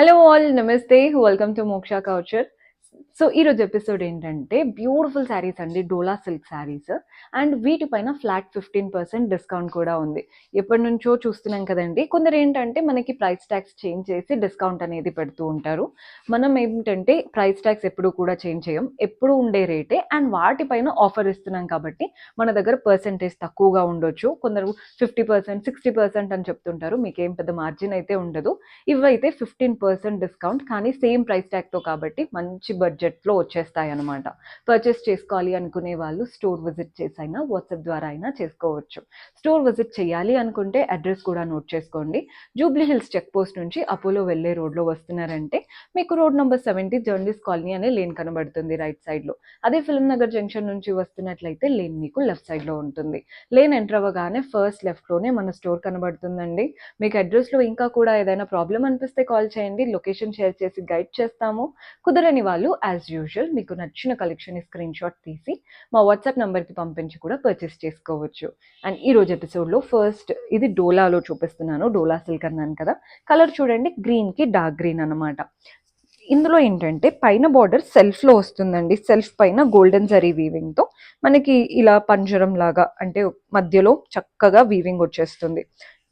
Hello all నమస్తే welcome to మోక్ష culture. So ఈరోజు ఎపిసోడ్ ఏంటంటే బ్యూటిఫుల్ శారీస్ అండి, డోలా సిల్క్ శారీస్. అండ్ వీటిపైన ఫ్లాట్ 15% డిస్కౌంట్ కూడా ఉంది. ఎప్పటి నుంచో చూస్తున్నాం కదండి. కొందరు ఏంటంటే మనకి ప్రైస్ ట్యాక్స్ చేంజ్ చేసి డిస్కౌంట్ అనేది పెడుతూ ఉంటారు. మనం ఏంటంటే ప్రైస్ ట్యాక్స్ ఎప్పుడు కూడా చేంజ్ చేయం, ఎప్పుడు ఉండే రేటే. అండ్ వాటిపైన ఆఫర్ ఇస్తున్నాం కాబట్టి మన దగ్గర పర్సెంటేజ్ తక్కువగా ఉండొచ్చు. కొందరు 50%, 60% అని చెప్తుంటారు. మీకేం పెద్ద మార్జిన్ అయితే ఉండదు. ఇవైతే 15% డిస్కౌంట్, కానీ సేమ్ ప్రైస్ ట్యాగ్తో కాబట్టి మంచి బడ్జెట్లో వచ్చేస్తాయి అనమాట. పర్చేస్ చేసుకోవాలి అనుకునే వాళ్ళు స్టోర్ విజిట్ చేసి అయినా వాట్సాప్ ద్వారా అయినా చేసుకోవచ్చు. స్టోర్ విజిట్ చేయాలి అనుకుంటే అడ్రస్ కూడా నోట్ చేసుకోండి. జూబ్లీ హిల్స్ చెక్ పోస్ట్ నుంచి అపోలో వెళ్ళే రోడ్లో వస్తున్నారంటే మీకు రోడ్ నెంబర్ 70 జర్నలిస్ట్ కాలనీ అనే లేన్ కనబడుతుంది రైట్ సైడ్లో. అదే ఫిల్మ్ నగర్ జంక్షన్ నుంచి వస్తున్నట్లయితే లేన్ మీకు లెఫ్ట్ సైడ్లో ఉంటుంది. లేన్ ఎంటర్ అవ్వగానే ఫస్ట్ లెఫ్ట్లోనే మన స్టోర్ కనబడుతుందండి. మీకు అడ్రస్లో ఇంకా కూడా ఏదైనా ప్రాబ్లం అనిపిస్తే కాల్ చేయండి, లొకేషన్ షేర్ చేసి గైడ్ చేస్తాము. కుదరని వాళ్ళు యాజ్ యూజువల్ మీకు నచ్చిన కలెక్షన్ స్క్రీన్ షాట్ తీసి మా వాట్సాప్ నెంబర్కి పంపించి కూడా పర్చేస్ చేసుకోవచ్చు. అండ్ ఈ రోజు ఎపిసోడ్లో ఫస్ట్ ఇది డోలాలో చూపిస్తున్నాను. డోలా సిల్క్ అన్నాను కదా, కలర్ చూడండి, గ్రీన్కి డార్క్ గ్రీన్ అనమాట. ఇందులో ఏంటంటే పైన బార్డర్ సెల్ఫ్లో వస్తుందండి. సెల్ఫ్ పైన గోల్డెన్ జరీ వీవింగ్తో మనకి ఇలా పంజరం లాగా, అంటే మధ్యలో చక్కగా వీవింగ్ వచ్చేస్తుంది.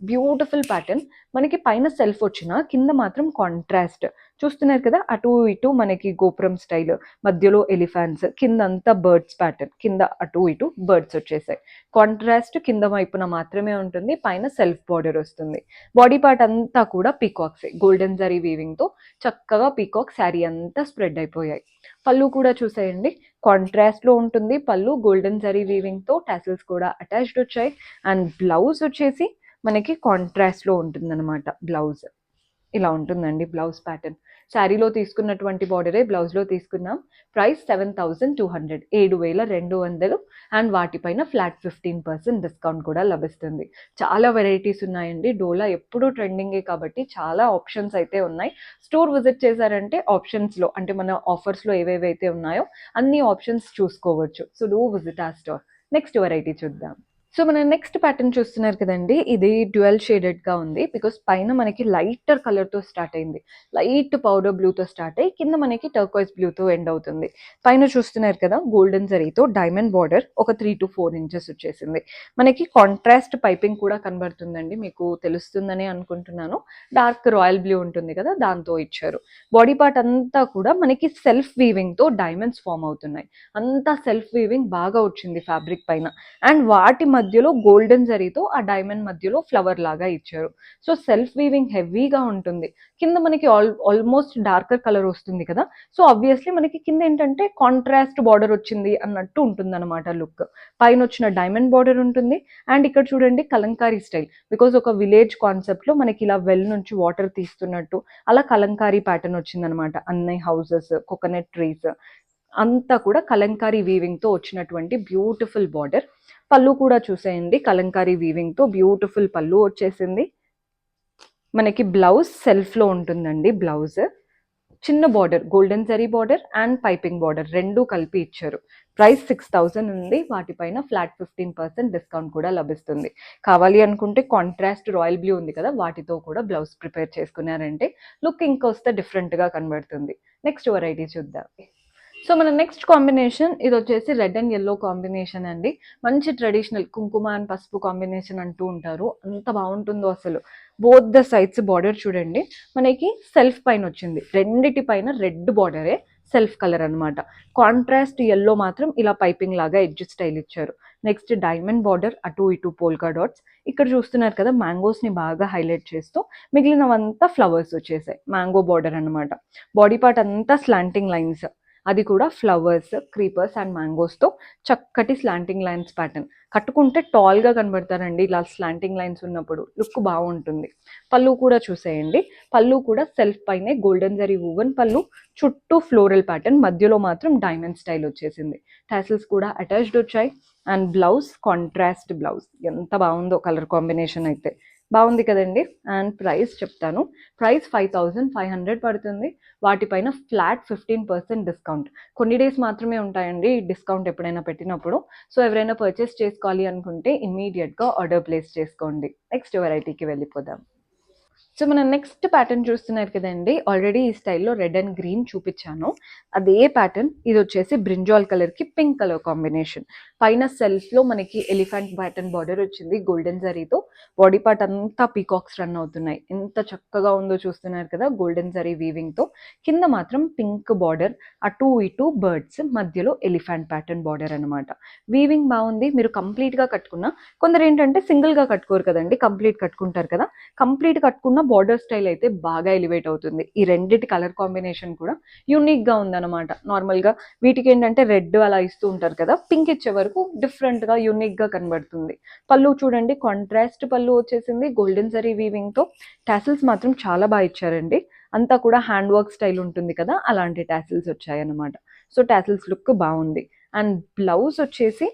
Beautiful pattern. మనకి పైన సెల్ఫ్ వచ్చిన కింద మాత్రం కాంట్రాస్ట్ చూస్తున్నారు కదా, అటు ఇటు మనకి గోపురం స్టైల్, మధ్యలో ఎలిఫాంట్స్, కింద అంతా బర్డ్స్ ప్యాటర్న్, కింద అటు ఇటు బర్డ్స్ వచ్చేసాయి. కాంట్రాస్ట్ కింద వైపున మాత్రమే ఉంటుంది, పైన సెల్ఫ్ బార్డర్ వస్తుంది. బాడీ పార్ట్ అంతా కూడా పీకాక్స్, గోల్డెన్ జరీ వీవింగ్తో చక్కగా పీకాక్ శారీ అంతా స్ప్రెడ్ అయిపోయాయి. పళ్ళు కూడా చూసేయండి, కాంట్రాస్ట్లో ఉంటుంది పళ్ళు, గోల్డెన్ జరీ వీవింగ్తో టాసిల్స్ కూడా అటాచ్డ్ వచ్చాయి. అండ్ బ్లౌజ్ వచ్చేసి మనకి కాంట్రాస్ట్లో ఉంటుందన్నమాట. బ్లౌజ్ ఇలా ఉంటుందండి బ్లౌజ్ ప్యాటర్న్. శారీలో తీసుకున్నటువంటి బార్డరే బ్లౌజ్లో తీసుకున్నాం. ప్రైస్ 7,200, 7,200. అండ్ వాటిపైన ఫ్లాట్ 15% డిస్కౌంట్ కూడా లభిస్తుంది. చాలా వెరైటీస్ ఉన్నాయండి. డోలా ఎప్పుడూ ట్రెండింగే కాబట్టి చాలా ఆప్షన్స్ అయితే ఉన్నాయి. స్టోర్ విజిట్ చేశారంటే ఆప్షన్స్లో, అంటే మన ఆఫర్స్లో ఏవేవైతే ఉన్నాయో అన్ని ఆప్షన్స్ చూసుకోవచ్చు. సో డూ విజిట్ ఆ స్టోర్. నెక్స్ట్ వెరైటీ చూద్దాం. సో మన నెక్స్ట్ ప్యాటర్న్ చూస్తున్నారు కదండి, ఇది డ్యూయల్ షేడెడ్గా ఉంది. బికాస్ పైన మనకి లైటర్ కలర్తో స్టార్ట్ అయింది, లైట్ పౌడర్ బ్లూతో స్టార్ట్ అయ్యి కింద మనకి టర్కాయిస్ బ్లూతో ఎండ్ అవుతుంది. పైన చూస్తున్నారు కదా, గోల్డెన్ జరీతో డైమండ్ బార్డర్ ఒక 3 to 4 ఇంచెస్ వచ్చేసింది. మనకి కాంట్రాస్ట్ పైపింగ్ కూడా కనబడుతుందండి, మీకు తెలుస్తుందని అనుకుంటున్నాను. డార్క్ రాయల్ బ్లూ ఉంటుంది కదా, దాంతో ఇచ్చారు. బాడీ పార్ట్ అంతా కూడా మనకి సెల్ఫ్ వీవింగ్తో డైమండ్స్ ఫామ్ అవుతున్నాయి. అంతా సెల్ఫ్ వీవింగ్ బాగా వచ్చింది ఫ్యాబ్రిక్ పైన. అండ్ వాటి మధ్యలో గోల్డెన్ జరీతో ఆ డైమండ్ మధ్యలో ఫ్లవర్ లాగా ఇచ్చారు. సో సెల్ఫ్ వీవింగ్ హెవీగా ఉంటుంది. కింద మనకి ఆల్మోస్ట్ డార్కర్ కలర్ వస్తుంది కదా, సో ఆబ్వియస్లీ మనకి కింద ఏంటంటే కాంట్రాస్ట్ బార్డర్ వచ్చింది అన్నట్టు ఉంటుంది అనమాట లుక్. పైన వచ్చిన డైమండ్ బార్డర్ ఉంటుంది. అండ్ ఇక్కడ చూడండి కలంకారీ స్టైల్, బికాజ్ ఒక విలేజ్ కాన్సెప్ట్లో మనకి ఇలా వెల్ నుంచి వాటర్ తీస్తున్నట్టు అలా కలంకారీ ప్యాటర్న్ వచ్చిందనమాట. అన్ని హౌసెస్, కోకోనట్ ట్రీస్ అంతా కూడా కలంకారీ వీవింగ్తో వచ్చినటువంటి బ్యూటిఫుల్ బార్డర్. పళ్ళు కూడా చూసేయండి, కలంకారీ వీవింగ్తో బ్యూటిఫుల్ పళ్ళు వచ్చేసింది. మనకి బ్లౌజ్ సెల్ఫ్లో ఉంటుందండి. బ్లౌజ్ చిన్న border, golden zari border and piping border రెండు కలిపి ఇచ్చారు. ప్రైస్ 6,000 ఉంది. వాటిపైన ఫ్లాట్ 15% డిస్కౌంట్ కూడా లభిస్తుంది. కావాలి అనుకుంటే కాంట్రాస్ట్ రాయల్ బ్లూ ఉంది కదా, వాటితో కూడా బ్లౌజ్ ప్రిపేర్ చేసుకున్నారంటే లుక్ ఇంకొస్తే డిఫరెంట్గా కనబడుతుంది. నెక్స్ట్ వెరైటీ చూద్దాం. సో మన నెక్స్ట్ కాంబినేషన్ ఇది వచ్చేసి రెడ్ అండ్ ఎల్లో కాంబినేషన్ అండి. మంచి ట్రెడిషనల్ కుంకుమ అండ్ పసుపు కాంబినేషన్ అంటూ ఉంటారు, అంత బాగుంటుందో అసలు. బోత్ ద సైడ్స్ బార్డర్ చూడండి, మనకి సెల్ఫ్ పైన వచ్చింది, రెండిటి పైన రెడ్ బార్డరే సెల్ఫ్ కలర్ అనమాట. కాంట్రాస్ట్ ఎల్లో మాత్రం ఇలా పైపింగ్ లాగా ఎడ్జ్ స్టైల్ ఇచ్చారు. నెక్స్ట్ డైమండ్ బార్డర్, అటు ఇటు పోల్కా డాట్స్. ఇక్కడ చూస్తున్నారు కదా, మ్యాంగోస్ని బాగా హైలైట్ చేస్తూ మిగిలినవంతా ఫ్లవర్స్ వచ్చేసాయి. మ్యాంగో బార్డర్ అనమాట. బాడీ పార్ట్ అంతా స్లాంటింగ్ లైన్స్, అది కూడా ఫ్లవర్స్, క్రీపర్స్ అండ్ మ్యాంగోస్తో చక్కటి స్లాంటింగ్ లైన్స్ ప్యాటర్న్. కట్టుకుంటే టాల్గా కనబడతారండి ఇలా స్లాంటింగ్ లైన్స్ ఉన్నప్పుడు, లుక్ బాగుంటుంది. పళ్ళు కూడా చూసేయండి, పళ్ళు కూడా సెల్ఫ్ పైనే గోల్డెన్ జరీ వువెన్ పళ్ళు, చుట్టూ ఫ్లోరల్ ప్యాటర్న్, మధ్యలో మాత్రం డైమండ్ స్టైల్ వచ్చేసింది. టాసిల్స్ కూడా అటాచ్డ్ వచ్చాయి. అండ్ బ్లౌజ్ కాంట్రాస్ట్ బ్లౌజ్, ఎంత బాగుందో కలర్ కాంబినేషన్ అయితే, బాగుంది కదండి. అండ్ ప్రైస్ చెప్తాను, ప్రైస్ 5,500 పడుతుంది. వాటిపైన ఫ్లాట్ 15% డిస్కౌంట్. కొన్ని డేస్ మాత్రమే ఉంటాయండి డిస్కౌంట్ ఎప్పుడైనా పెట్టినప్పుడు. సో ఎవరైనా పర్చేస్ చేసుకోవాలి అనుకుంటే ఇమ్మీడియట్గా ఆర్డర్ ప్లేస్ చేసుకోండి. నెక్స్ట్ వెరైటీకి వెళ్ళిపోదాం. సో మన నెక్స్ట్ ప్యాటర్న్ చూస్తున్నారు కదండి, ఆల్రెడీ ఈ స్టైల్లో రెడ్ అండ్ గ్రీన్ చూపించాను. అదే ప్యాటర్న్ ఇది వచ్చేసి బ్రింజాల్ కలర్కి పింక్ కలర్ కాంబినేషన్. పైన సెల్ఫ్లో మనకి ఎలిఫెంట్ ప్యాటర్న్ బార్డర్ వచ్చింది గోల్డెన్ జరీతో. బాడీ పార్ట్ అంతా పీకాక్స్ రన్ అవుతున్నాయి. ఎంత చక్కగా ఉందో చూస్తున్నారు కదా గోల్డెన్ జరీ వీవింగ్తో. కింద మాత్రం పింక్ బార్డర్, అటు ఇటు బర్డ్స్, మధ్యలో ఎలిఫెంట్ ప్యాటర్న్ బార్డర్ అనమాట. వీవింగ్ బాగుంది. మీరు కంప్లీట్గా కట్టుకున్నా, కొందరు ఏంటంటే సింగిల్గా కట్టుకోరు కదండి, కంప్లీట్ కట్టుకుంటారు కదా. కంప్లీట్ కట్టుకున్న బార్డర్ స్టైల్ అయితే బాగా ఎలివేట్ అవుతుంది. ఈ రెండిటి కలర్ కాంబినేషన్ కూడా యూనిక్గా ఉందన్నమాట. నార్మల్గా వీటికి ఏంటంటే రెడ్ అలా ఇస్తూ ఉంటారు కదా, పింక్ ఇచ్చే వరకు డిఫరెంట్గా యూనిక్గా కనబడుతుంది. పళ్ళు చూడండి, కాంట్రాస్ట్ పళ్ళు వచ్చేసింది గోల్డెన్ జరీ వీవింగ్తో. టాసిల్స్ మాత్రం చాలా బాగా ఇచ్చారండి. అంతా కూడా హ్యాండ్ వర్క్ స్టైల్ ఉంటుంది కదా, అలాంటి టాసిల్స్ వచ్చాయన్నమాట. సో టాసిల్స్ లుక్ బాగుంది. అండ్ బ్లౌజ్ వచ్చేసి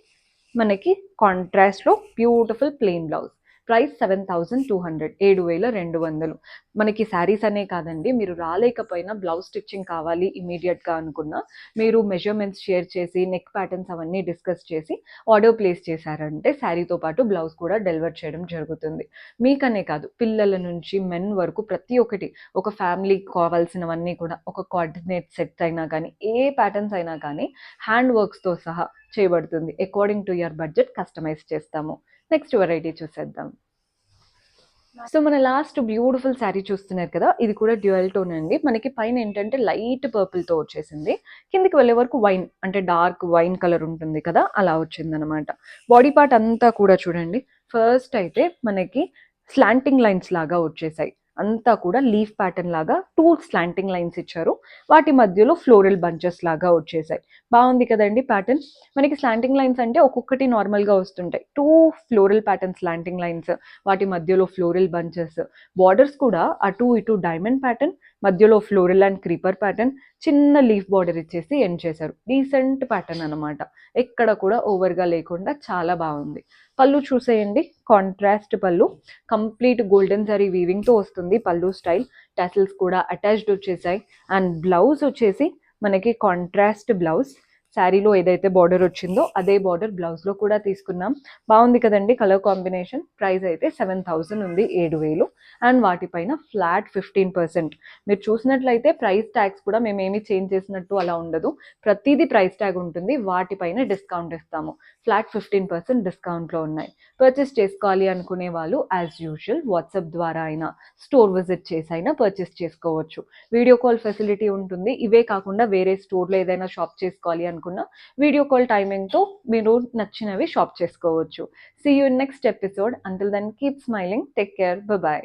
మనకి కాంట్రాస్ట్లో బ్యూటిఫుల్ ప్లెయిన్ బ్లౌజ్. ప్రైస్ 7,200, 7,200. మనకి శారీస్ అనే కాదండి, మీరు రాలేకపోయినా బ్లౌజ్ స్టిచ్చింగ్ కావాలి ఇమీడియట్గా అనుకున్నా, మీరు మెజర్మెంట్స్ షేర్ చేసి నెక్ ప్యాటర్న్స్ అవన్నీ డిస్కస్ చేసి ఆర్డర్ ప్లేస్ చేశారంటే శారీతో పాటు బ్లౌజ్ కూడా డెలివర్ చేయడం జరుగుతుంది. మీకనే కాదు, పిల్లల నుంచి మెన్ వరకు ప్రతి ఒక్కటి, ఒక ఫ్యామిలీకి కావాల్సినవన్నీ కూడా, ఒక కోఆర్డినేట్ సెట్స్ అయినా కానీ, ఏ ప్యాటర్న్స్ అయినా కానీ హ్యాండ్ వర్క్స్తో సహా చేయబడుతుంది. According to your budget customise చేస్తాము. నెక్స్ట్ వెరైటీ చూసేద్దాం. సో మన లాస్ట్ బ్యూటిఫుల్ శారీ చూస్తున్నారు కదా, ఇది కూడా డ్యూయల్ టోన్ అండి. మనకి పైన ఏంటంటే లైట్ పర్పుల్తో వచ్చేసింది, కిందికి వెళ్ళే వరకు వైన్ అంటే డార్క్ వైన్ కలర్ ఉంటుంది కదా, అలా వచ్చింది అనమాట. బాడీ పార్ట్ అంతా కూడా చూడండి, ఫస్ట్ అయితే మనకి స్లాంటింగ్ లైన్స్ లాగా వచ్చేసాయి. అంతా కూడా లీఫ్ ప్యాటర్న్ లాగా 2 స్లాంటింగ్ లైన్స్ ఇచ్చారు. వాటి మధ్యలో ఫ్లోరల్ బంచెస్ లాగా వచ్చేసాయి. బాగుంది కదండి ప్యాటర్న్. మనకి స్లాంటింగ్ లైన్స్ అంటే ఒక్కొక్కటి నార్మల్గా వస్తుంటాయి, 2 ఫ్లోరల్ ప్యాటర్న్ స్లాంటింగ్ లైన్స్, వాటి మధ్యలో ఫ్లోరల్ బంచెస్. బార్డర్స్ కూడా అటు ఇటు డైమండ్ ప్యాటర్న్, మధ్యలో ఫ్లోరల్ అండ్ క్రీపర్ ప్యాటర్న్, చిన్న లీఫ్ బార్డర్ ఇచ్చేసి ఎండ్ చేశారు. డీసెంట్ ప్యాటర్న్ అనమాట, ఎక్కడ కూడా ఓవర్గా లేకుండా చాలా బాగుంది. పళ్ళు చూసేయండి, కాంట్రాస్ట్ పళ్ళు, కంప్లీట్ గోల్డెన్ జరీ వీవింగ్తో వస్తుంది పళ్ళు స్టైల్. టాసిల్స్ కూడా అటాచ్డ్ వచ్చేసాయి. అండ్ బ్లౌజ్ వచ్చేసి మనకి కాంట్రాస్ట్ బ్లౌజ్. శారీలో ఏదైతే బార్డర్ వచ్చిందో అదే బార్డర్ బ్లౌజ్లో కూడా తీసుకున్నాం. బాగుంది కదండి కలర్ కాంబినేషన్. ప్రైస్ అయితే 7,000 ఉంది, 7,000. అండ్ వాటిపైన ఫ్లాట్ 15%. మీరు చూసినట్లయితే ప్రైస్ ట్యాగ్స్ కూడా మేమేమి చేంజ్ చేసినట్టు అలా ఉండదు, ప్రతిదీ ప్రైస్ ట్యాగ్ ఉంటుంది. వాటిపైన డిస్కౌంట్ ఇస్తాము. ఫ్లాట్ 15% డిస్కౌంట్లో ఉన్నాయి. పర్చేస్ చేసుకోవాలి అనుకునే వాళ్ళు యాజ్ యూజువల్ వాట్సాప్ ద్వారా అయినా, స్టోర్ విజిట్ చేసి అయినా పర్చేస్ చేసుకోవచ్చు. వీడియో కాల్ ఫెసిలిటీ ఉంటుంది. ఇవే కాకుండా వేరే స్టోర్లో ఏదైనా షాప్ చేసుకోవాలి అనుకున్నా వీడియో కాల్ టైమింగ్తో మీరు నచ్చినవి షాప్ చేసుకోవచ్చు. See you in next episode. Until then keep smiling, take care, by.